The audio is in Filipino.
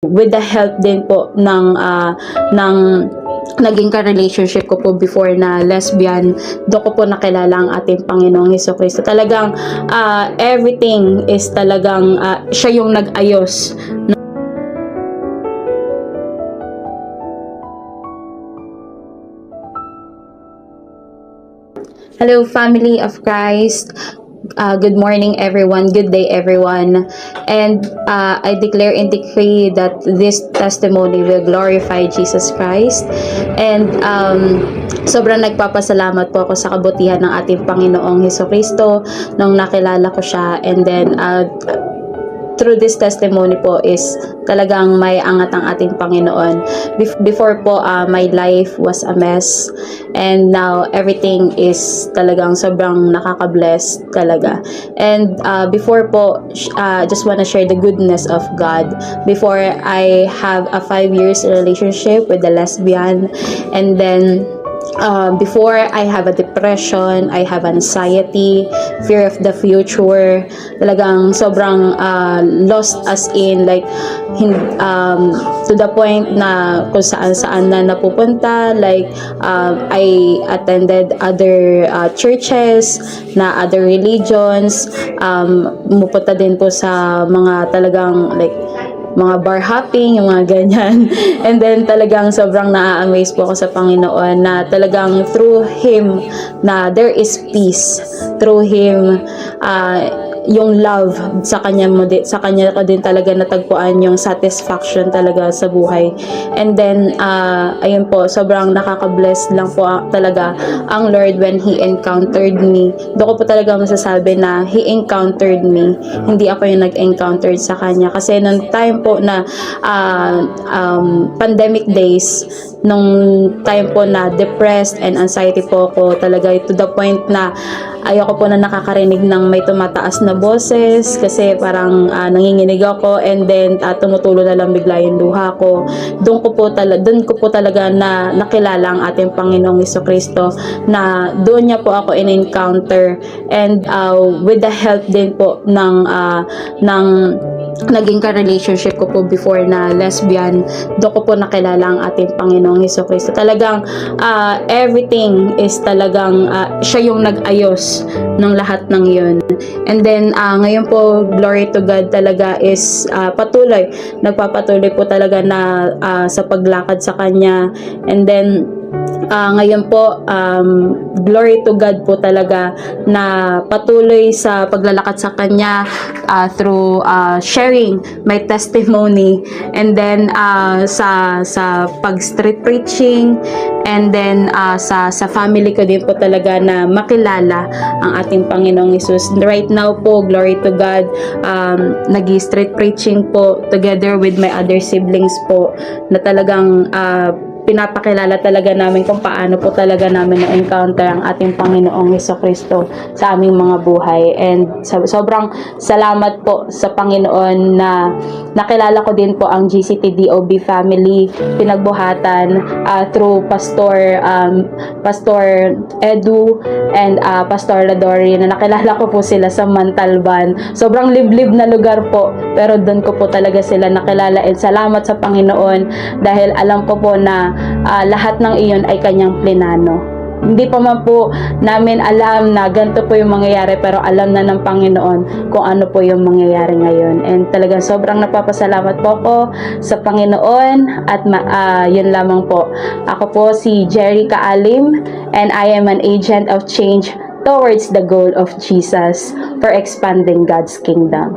with the help din po ng naging ka-relationship ko po before na lesbian, doon ko po nakilala ang ating Panginoong Hesukristo. Talagang everything is talagang siya yung nag-ayos. Hello, family of Christ. Good morning, everyone. Good day, everyone. And I declare and decree that this testimony will glorify Jesus Christ. And sobrang nagpapasalamat po ako sa kabutihan ng ating Panginoong Hesukristo nung nakilala ko siya. And then through this testimony po is talagang may angat ang ating Panginoon. Before po, my life was a mess, and now everything is talagang sobrang nakaka-bless talaga. And before po, just wanna share the goodness of God. Before, I have a 5 years relationship with a lesbian, and then before, I have a depression, I have anxiety, fear of the future. Talagang sobrang lost, as in like to the point na kung saan na napupunta. Like I attended other churches na other religions. Mupunta din po sa mga talagang like mga bar hopping, yung mga ganyan. And then talagang sobrang na-amaze po ako sa Panginoon na talagang through Him na there is peace. Through Him, yung love sa kanya ko din talaga natagpuan yung satisfaction talaga sa buhay. And then ayun po, sobrang nakaka-bless lang po talaga ang Lord when He encountered me. Doon ko po talaga masasabi na He encountered me, hindi ako yung nag-encounter sa kanya. Kasi nung time po na pandemic days, nung time po na depressed and anxiety po ako talaga, to the point na ayoko po na nakakarinig ng may tumataas na boses kasi parang nanginginig ako, and then tumutulo na lang bigla yung luha ko. Doon ko po talaga na nakilala ang ating Panginoong Hesukristo, na doon niya po ako in-encounter, and with the help din po ng naging ka-relationship ko po before na lesbian, doon ko po nakilala ang ating Panginoong Hesukristo. Talagang everything is talagang siya yung nag-ayos ng lahat ng yun. And then ngayon po, glory to God talaga is nagpapatuloy po talaga na sa paglakad sa Kanya. And then ngayon po, glory to God po talaga na patuloy sa paglalakad sa Kanya through sharing my testimony, and then sa pag-street preaching, and then sa family ko din po talaga na makilala ang ating Panginoong Hesus. Right now po, glory to God, nag-street preaching po together with my other siblings po, na talagang pinapakilala talaga namin kung paano po talaga namin na-encounter ang ating Panginoong Hesukristo sa aming mga buhay. And sobrang salamat po sa Panginoon na nakilala ko din po ang GCT-DOB family, pinagbuhatan through Pastor Edu and Pastor Ladori, na nakilala ko po sila sa Mantalban. Sobrang liblib na lugar po, pero doon ko po talaga sila nakilala, and salamat sa Panginoon dahil alam ko po na lahat ng iyon ay Kanyang plinano. Hindi pa man po namin alam na ganito po yung mangyayari, pero alam na ng Panginoon kung ano po yung mangyayari ngayon. And talagang sobrang napapasalamat po ako sa Panginoon, at yun lamang po. Ako po si Jerry Kaalim, and I am an agent of change towards the goal of Jesus for expanding God's kingdom.